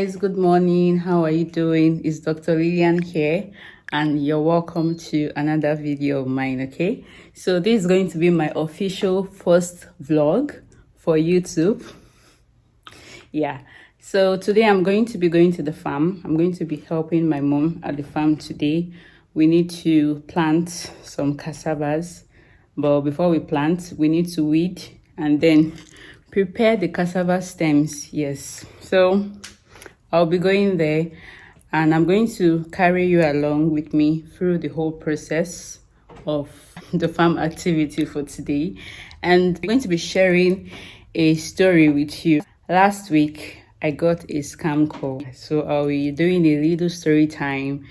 guys, good morning. How are you doing? It's Dr. Lilian here, and you're welcome to another video of mine. Okay, so this is going to be my official first vlog for YouTube. Yeah, so today I'm going to be going to the farm. I'm going to be helping my mom at the farm today. We need to plant some cassavas, but before we plant, we need to weed and then prepare the cassava stems. Yes, so I'll be going there, and I'm going to carry you along with me through the whole process of the farm activity for today. And I'm going to be sharing a story with you. Last week, I got a scam call. So I'll be doing a little story time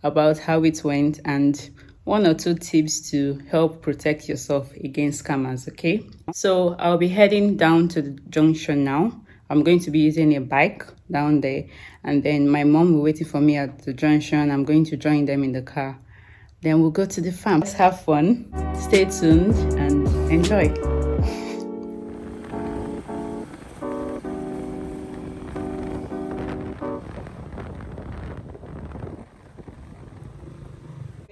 about how it went and one or two tips to help protect yourself against scammers, okay? So I'll be heading down to the junction now. I'm going to be using a bike down there, and then my mom will waiting for me at the junction. I'm going to join them in the car. Then we'll go to the farm. Let's have fun. Stay tuned and enjoy.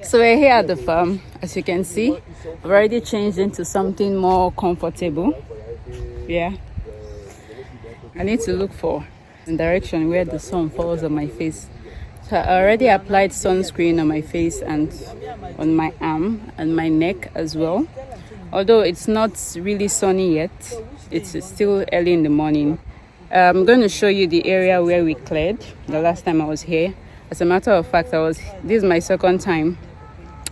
So we're here at the farm. As you can see, I've already changed into something more comfortable. Yeah. I need to look for the direction where the sun falls on my face. So I already applied sunscreen on my face and on my arm and my neck as well. Although it's not really sunny yet, it's still early in the morning. I'm going to show you the area where we cleared the last time I was here. As a matter of fact, this is my second time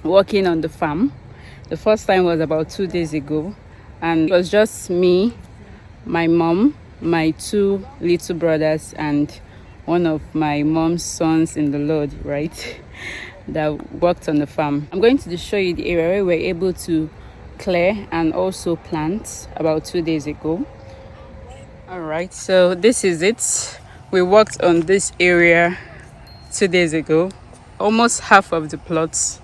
working on the farm. The first time was about 2 days ago, and it was just me, my mom, my two little brothers, and one of my mom's sons in the Lord, right, that worked on the farm. I'm going to show you the area where we were able to clear and also plant about 2 days ago. All right, so this is it. We worked on this area 2 days ago, almost half of the plots.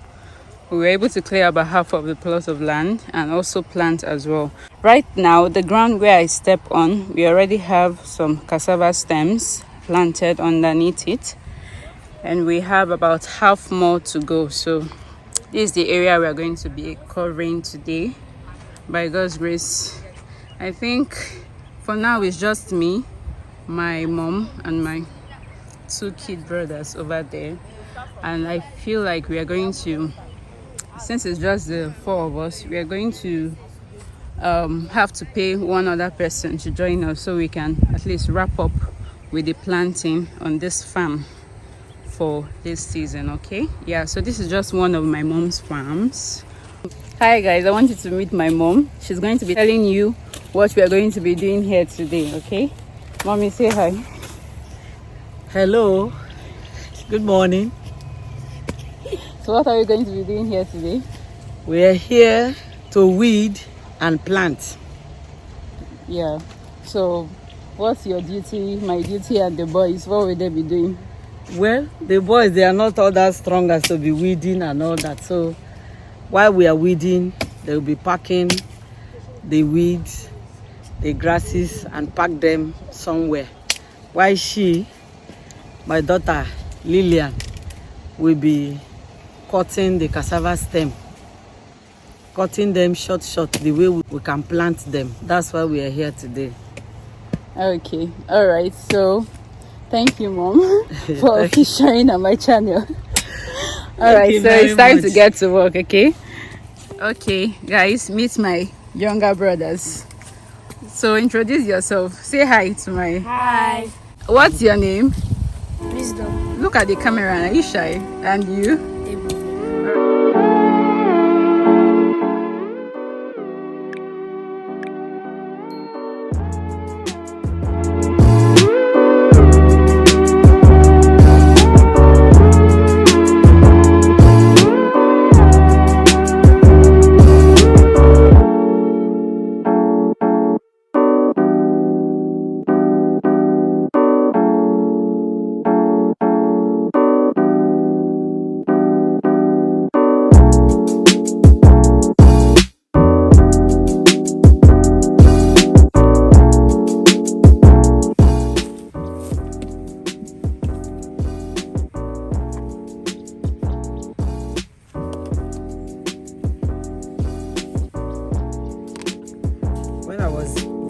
We were able to clear about half of the plot of land and also plant as well. Right now, the ground where I step on, we already have some cassava stems planted underneath it, and we have about half more to go. So this is the area we are going to be covering today. By God's grace, I think for now it's just me, my mom, and my two kid brothers over there. And I feel like we are going to, since it's just the four of us, we are going to have to pay one other person to join us so we can at least wrap up with the planting on this farm for this season. Okay, yeah, so this is just one of my mom's farms. Hi guys, I want you to meet my mom. She's going to be telling you what we are going to be doing here today. Okay, mommy, say hi. Hello, good morning. So what are we going to be doing here today? We are here to weed and plant. Yeah, so what's your duty, my duty, and the boys? What will they be doing? Well, the boys, they are not all that strong as to be weeding and all that. So while we are weeding, they will be packing the weeds, the grasses, and pack them somewhere. While my daughter Lilian, will be cutting the cassava stem, cutting them short, the way we can plant them. That's why we are here today. Okay, all right. So thank you, mom, for sharing on my channel. All right, so it's time to get to work. Okay guys, meet my younger brothers. So introduce yourself. Say hi to my. Hi. What's your name? Wisdom. Look at the camera. Are you shy? And you?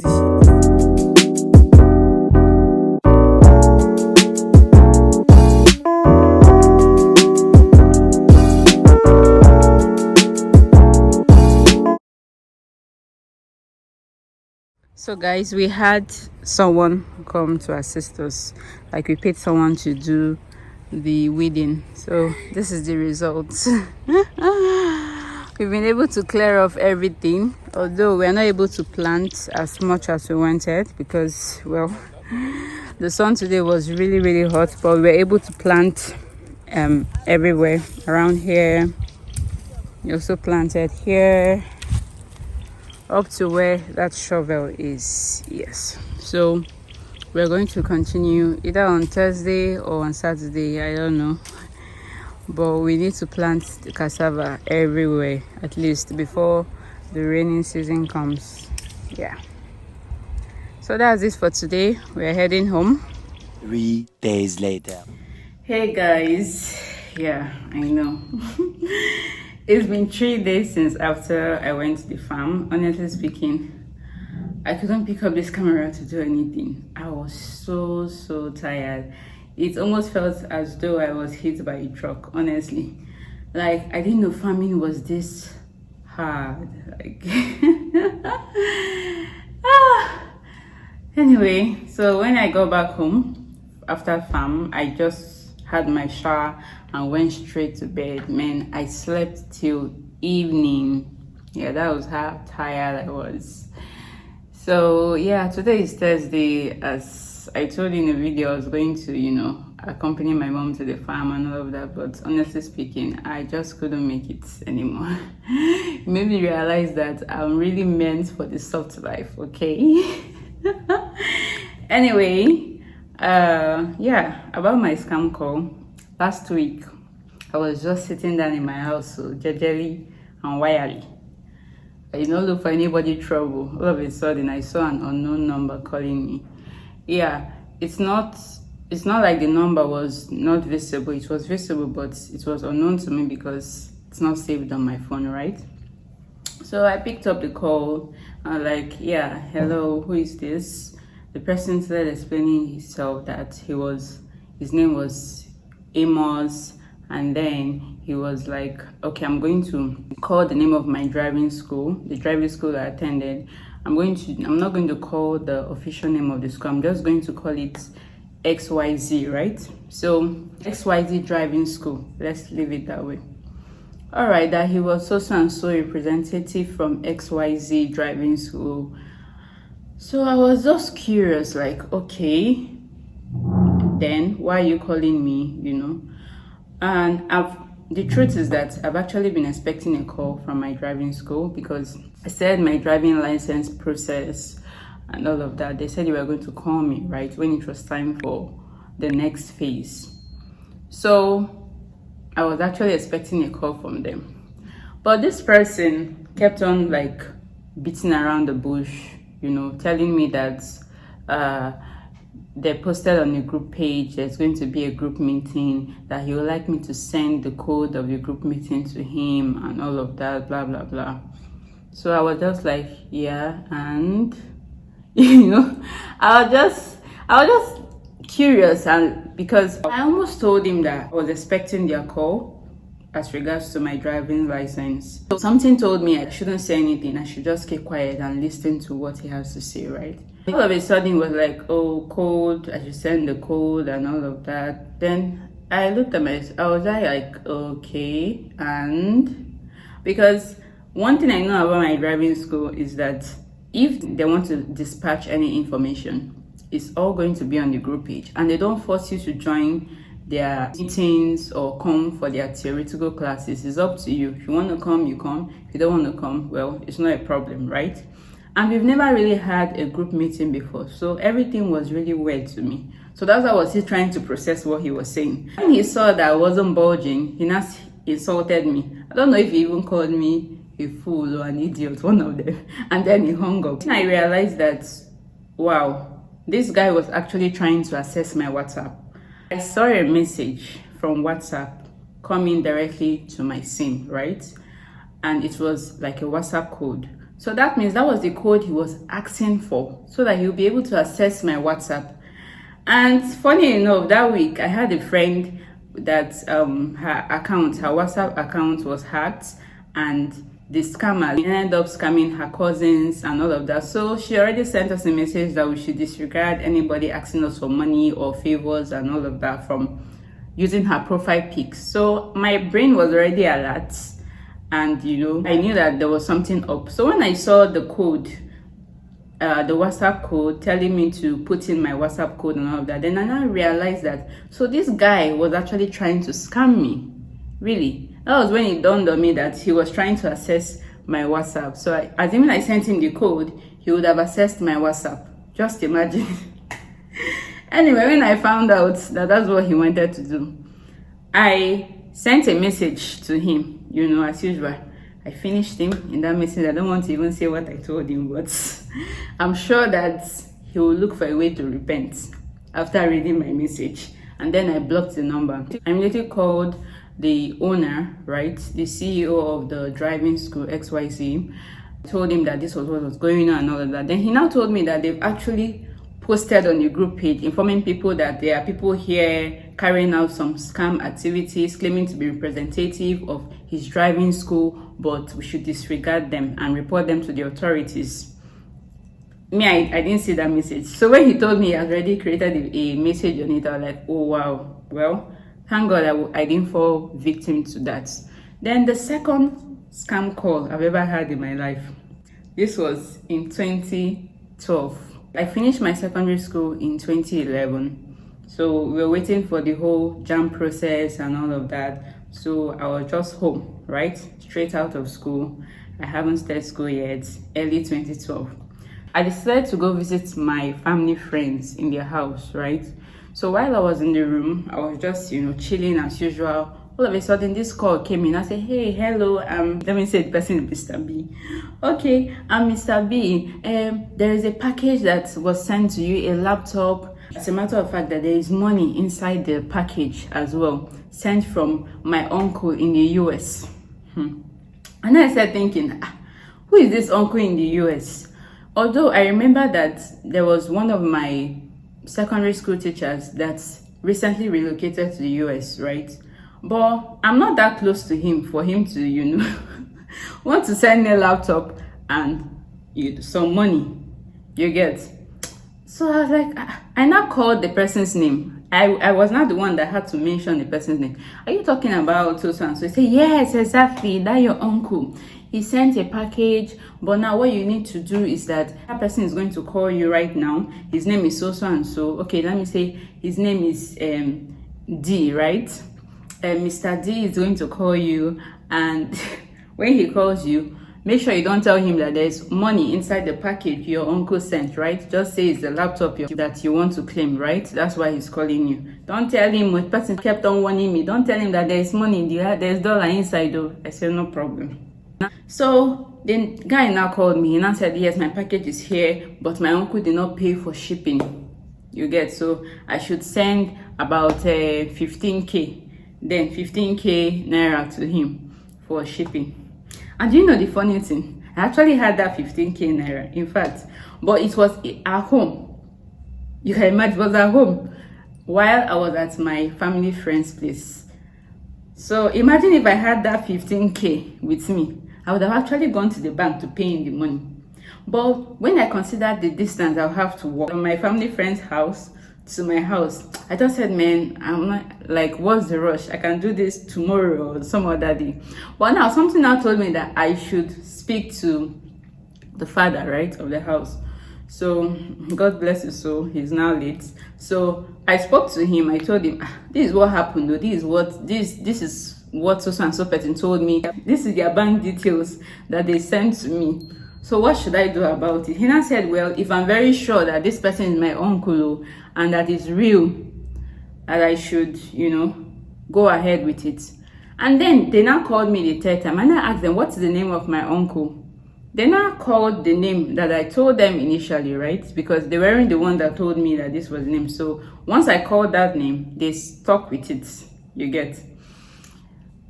So guys, we had someone come to assist us. Like, we paid someone to do the weeding. So this is the results. We've been able to clear off everything, although we're not able to plant as much as we wanted because, well, the sun today was really hot, but we were able to plant everywhere around here. We also planted here up to where that shovel is. Yes, so we're going to continue either on Thursday or on Saturday, I don't know, but we need to plant the cassava everywhere at least before the raining season comes. Yeah, so that's it for today. We're heading home. 3 days later. Hey guys, yeah, I know. It's been 3 days since after I went to the farm. Honestly speaking, I couldn't pick up this camera to do anything. I was so tired. It almost felt as though I was hit by a truck, honestly. Like, I didn't know farming was this hard. Like, Anyway, so when I got back home after farm, I just had my shower and went straight to bed. Man, I slept till evening. Yeah, that was how tired I was. So yeah, today is Thursday. As I told you in the video, I was going to, accompany my mom to the farm and all of that, but honestly speaking, I just couldn't make it anymore. It made me realize that I'm really meant for the soft life, okay? Anyway, yeah, about my scam call. Last week, I was just sitting down in my house, so jejely and wirely. I did not look for anybody trouble. All of a sudden, I saw an unknown number calling me. Yeah, it's not like the number was not visible. It was visible, but it was unknown to me because it's not saved on my phone, right? So I picked up the call. I'm like, yeah, hello, who is this? The person started explaining himself that his name was Amos, and then he was like, okay, I'm going to call the name of my driving school, the driving school I attended. I'm not going to call the official name of the school. I'm just going to call it XYZ, right? So XYZ driving school, let's leave it that way. All right, that he was so and so representative from XYZ driving school. So I was just curious, like, okay, then why are you calling me, And the truth is that I've actually been expecting a call from my driving school because I said my driving license process and all of that. They said they were going to call me, right, when it was time for the next phase. So I was actually expecting a call from them. But this person kept on like beating around the bush, telling me that they posted on a group page there's going to be a group meeting, that he would like me to send the code of the group meeting to him and all of that, blah blah blah. So I was just like, yeah, and I was just curious, and because I almost told him that I was expecting their call as regards to my driving license. So something told me I shouldn't say anything. I should just keep quiet and listen to what he has to say, right? All of a sudden, it was like, oh, code, I should send the code and all of that. Then I looked at I was like, okay, and because one thing I know about my driving school is that if they want to dispatch any information, it's all going to be on the group page, and they don't force you to join their meetings or come for their theoretical classes. It's up to you. If you want to come, you come. If you don't want to come, well, it's not a problem, right? And we've never really had a group meeting before, so everything was really weird to me. So that's why I was still trying to process what he was saying. When he saw that I wasn't bulging, he now insulted me. I don't know if he even called me a fool or an idiot, one of them. And then he hung up. And I realized that, wow, this guy was actually trying to access my WhatsApp. I saw a message from WhatsApp coming directly to my SIM, right? And it was like a WhatsApp code So that means that was the code he was asking for, so that he'll be able to access my WhatsApp. And funny enough, that week I had a friend that her WhatsApp account was hacked, and the scammer ended up scamming her cousins and all of that. So she already sent us a message that we should disregard anybody asking us for money or favors and all of that from using her profile pics. So my brain was already alert, and I knew that there was something up. So when I saw the code, the WhatsApp code telling me to put in my WhatsApp code and all of that, then I now realized that so this guy was actually trying to scam me. Really, that was when it dawned on me that he was trying to access my WhatsApp. So assuming I sent him the code, he would have accessed my WhatsApp. Just imagine. Anyway, when I found out that that's what he wanted to do, I sent a message to him, as usual. I finished him in that message. I don't want to even say what I told him, but I'm sure that he will look for a way to repent after reading my message. And then I blocked the number. I immediately called the owner, right, the CEO of the driving school XYZ. I told him that this was what was going on and all of that. Then he now told me that they've actually posted on the group page informing people that there are people here carrying out some scam activities, claiming to be representative of his driving school, but we should disregard them and report them to the authorities. Me, I didn't see that message. So when he told me he had already created a message on it, I was like, oh wow, well, thank God I didn't fall victim to that. Then the second scam call I've ever had in my life, this was in 2012. I finished my secondary school in 2011. So we were waiting for the whole JAM process and all of that. So I was just home, right? Straight out of school. I haven't started school yet, early 2012. I decided to go visit my family friends in their house, right? So while I was in the room, I was just, chilling as usual. All of a sudden, this call came in. I said, hey, hello, let me say the person is Mr. B. Okay, I'm Mr. B. There is a package that was sent to you, a laptop. As a matter of fact, that there is money inside the package as well, sent from my uncle in the US. And then I started thinking, who is this uncle in the US? Although I remember that there was one of my secondary school teachers that recently relocated to the US, right? But I'm not that close to him for him to, want to send me a laptop and some money, you get. So I was like, I now called the person's name. I was not the one that had to mention the person's name. Are you talking about so and so? He said, yes, exactly, that your uncle. He sent a package, but now what you need to do is that person is going to call you right now. His name is so and so. Okay, let me say his name is D, right? Mr. D is going to call you, and when he calls you, make sure you don't tell him that there's money inside the package your uncle sent, right? Just say it's the laptop that you want to claim, right? That's why he's calling you. Don't tell him, the person kept on warning me, don't tell him that there's money in there's dollar inside though. I said, no problem. So the guy now called me and I said, yes, my package is here, but my uncle did not pay for shipping. You get, so I should send about 15K. Then 15K naira to him for shipping. And you know the funny thing? I actually had that 15K naira, in fact, but it was at home. You can imagine, it was at home while I was at my family friend's place. So imagine if I had that 15K with me, I would have actually gone to the bank to pay in the money. But when I considered the distance I'll have to walk from my family friend's house to my house, I just said, man, I'm not like, what's the rush? I can do this tomorrow or some other day. But now something now told me that I should speak to the father, right, of the house. So God bless his soul, he's now late. So I spoke to him. I told him, this is what happened though. This is what so and so person told me. This is their bank details that they sent to me. So what should I do about it? He now said, well, if I'm very sure that this person is my uncle and that is real, that I should, go ahead with it. And then they now called me the third time and I asked them, what's the name of my uncle? They now called the name that I told them initially, right? Because they weren't the one that told me that this was the name. So once I called that name, they stuck with it, you get.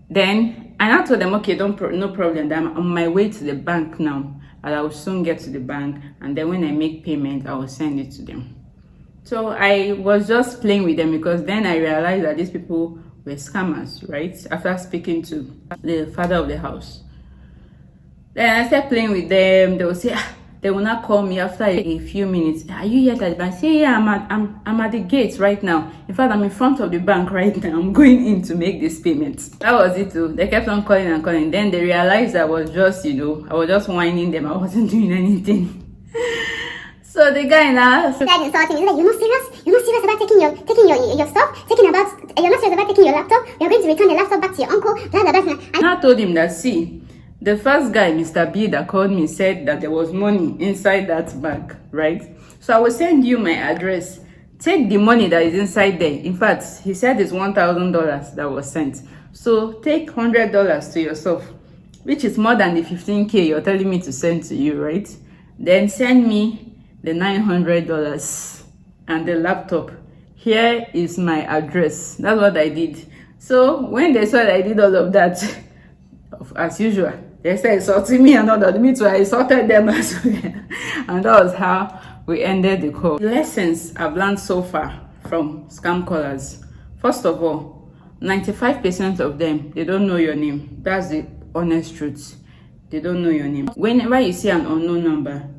Then I now told them, okay, no problem, I'm on my way to the bank now. and I will soon get to the bank, and then when I make payment, I will send it to them. So I was just playing with them because then I realized that these people were scammers, right? After speaking to the father of the house. Then I started playing with them. They will say, they will not call me after a few minutes. Are you yet at the bank? I say, yeah, I'm at the gate right now. In fact, I'm in front of the bank right now. I'm going in to make this payment. That was it too. They kept on calling and calling. Then they realized I was just, I was just whining them. I wasn't doing anything. So the guy now Dad insulting me. He's like, you're not serious? You're not serious about taking your stuff? You're not serious about taking your laptop? You're going to return the laptop back to your uncle? Blah, blah, blah. I now told him that, see, the first guy, Mr. B, that called me said that there was money inside that bag, right? So I will send you my address. Take the money that is inside there. In fact, he said it's $1,000 that was sent. So take $100 to yourself, which is more than the 15K you're telling me to send to you, right? Then send me the $900 and the laptop. Here is my address. That's what I did. So when they saw that I did all of that, as usual, they started insulting me and all that. Me too, I insulted them as well. And that was how we ended the call. The lessons I've learned so far from scam callers. First of all, 95% of them, they don't know your name. That's the honest truth. They don't know your name. Whenever you see an unknown number,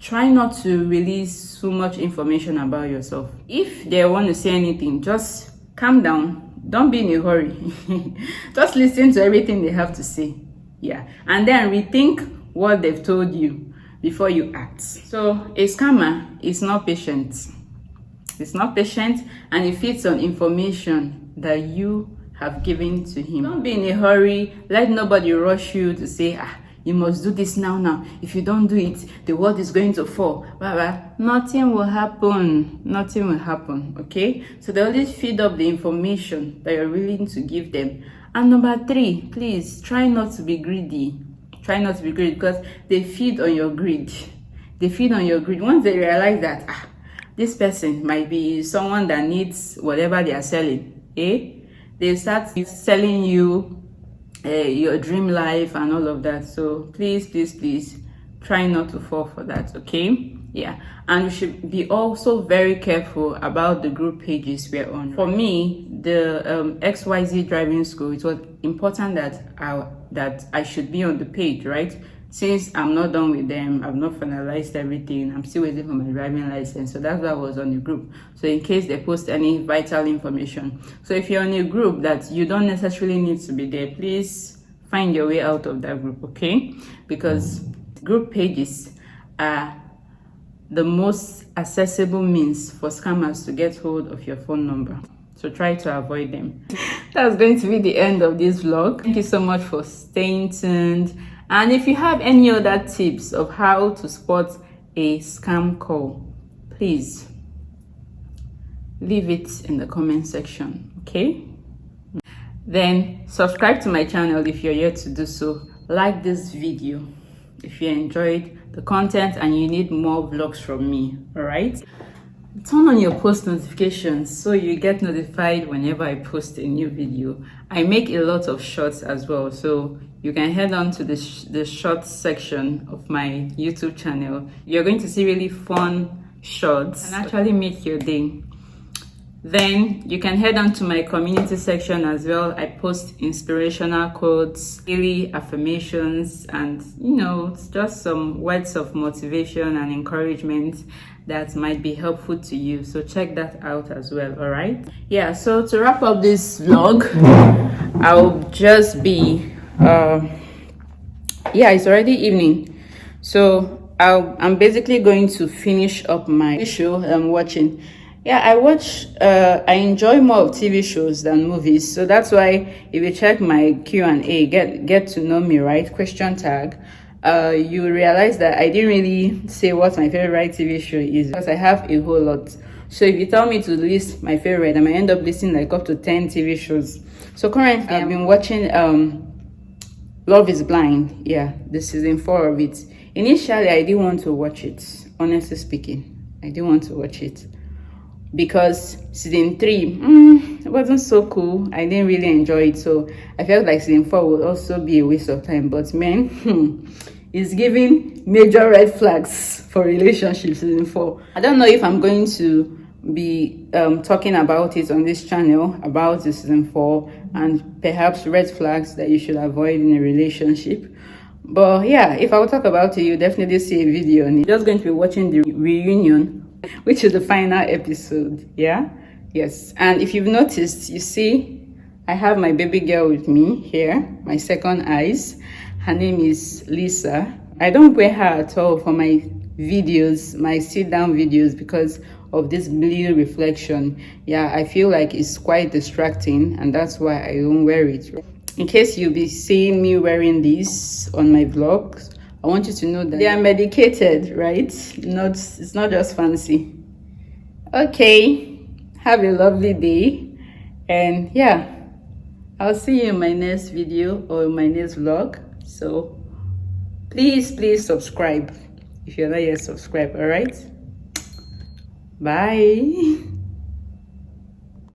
try not to release so much information about yourself. If they want to say anything, just calm down. Don't be in a hurry. Just listen to everything they have to say. Yeah. And then rethink what they've told you before you act. So a scammer is not patient. It's not patient, and it feeds on information that you have given to him. Don't be in a hurry. Let nobody rush you to say, you must do this now. If you don't do it, the world is going to fall. Blah, blah. Nothing will happen. Nothing will happen. Okay? So they always feed up the information that you're willing to give them. And number 3, please try not to be greedy. Try not to be greedy, because they feed on your greed. They feed on your greed. Once they realize that this person might be someone that needs whatever they are selling, they start selling you your dream life and all of that. So please try not to fall for that. Okay? Yeah. And we should be also very careful about the group pages we're on. For me, the XYZ driving school, it was important that I should be on the page, right? Since I'm not done with them, I've not finalized everything, I'm still waiting for my driving license. So that's why I was on the group. So in case they post any vital information. So if you're on a group that you don't necessarily need to be there, please find your way out of that group, okay? Because group pages are the most accessible means for scammers to get hold of your phone number. So try to avoid them. That's going to be the end of this vlog. Thank you so much for staying tuned. And if you have any other tips of how to spot a scam call, please leave it in the comment section, okay? Then subscribe to my channel if you're yet to do so. Like this video if you enjoyed the content and you need more vlogs from me, all right? Turn on your post notifications so you get notified whenever I post a new video. I make a lot of shorts as well, so you can head on to the shorts section of my YouTube channel. You're going to see really fun shorts and actually make your day. Then you can head on to my community section as well. I post inspirational quotes, daily affirmations, and it's just some words of motivation and encouragement that might be helpful to you. So check that out as well, all right? Yeah, so to wrap up this vlog, I'll just be it's already evening, so I'm basically going to finish up my show I'm watching. I enjoy more of TV shows than movies, so that's why if you check my Q&A, get to know me, right, question tag, you realize that I didn't really say what my favorite TV show is, because I have a whole lot. So if you tell me to list my favorite, I might end up listing like up to 10 TV shows. So currently I've been watching Love is Blind. Yeah, the season 4 of it. Initially I didn't want to watch it, honestly speaking. I didn't want to watch it because season 3 it wasn't so cool. I didn't really enjoy it, so I felt like season 4 would also be a waste of time. But man, It's giving major red flags for relationships season 4. I don't know if I'm going to be talking about it on this channel, about the season 4 and perhaps red flags that you should avoid in a relationship. But yeah, if I will talk about it, you definitely see a video on it. You're just going to be watching the reunion, which is the final episode. Yeah, yes. And if you've noticed, you see I have my baby girl with me here, my second eyes. Her name is Lisa. I don't wear her at all for my videos, my sit down videos, because of this blue reflection. Yeah, I feel like it's quite distracting, and that's why I don't wear it. In case you'll be seeing me wearing these on my vlogs, I want you to know that they are medicated, right? It's not just fancy. Okay, have a lovely day, and yeah, I'll see you in my next video or in my next vlog. So please subscribe if you're not yet subscribed. All right, bye.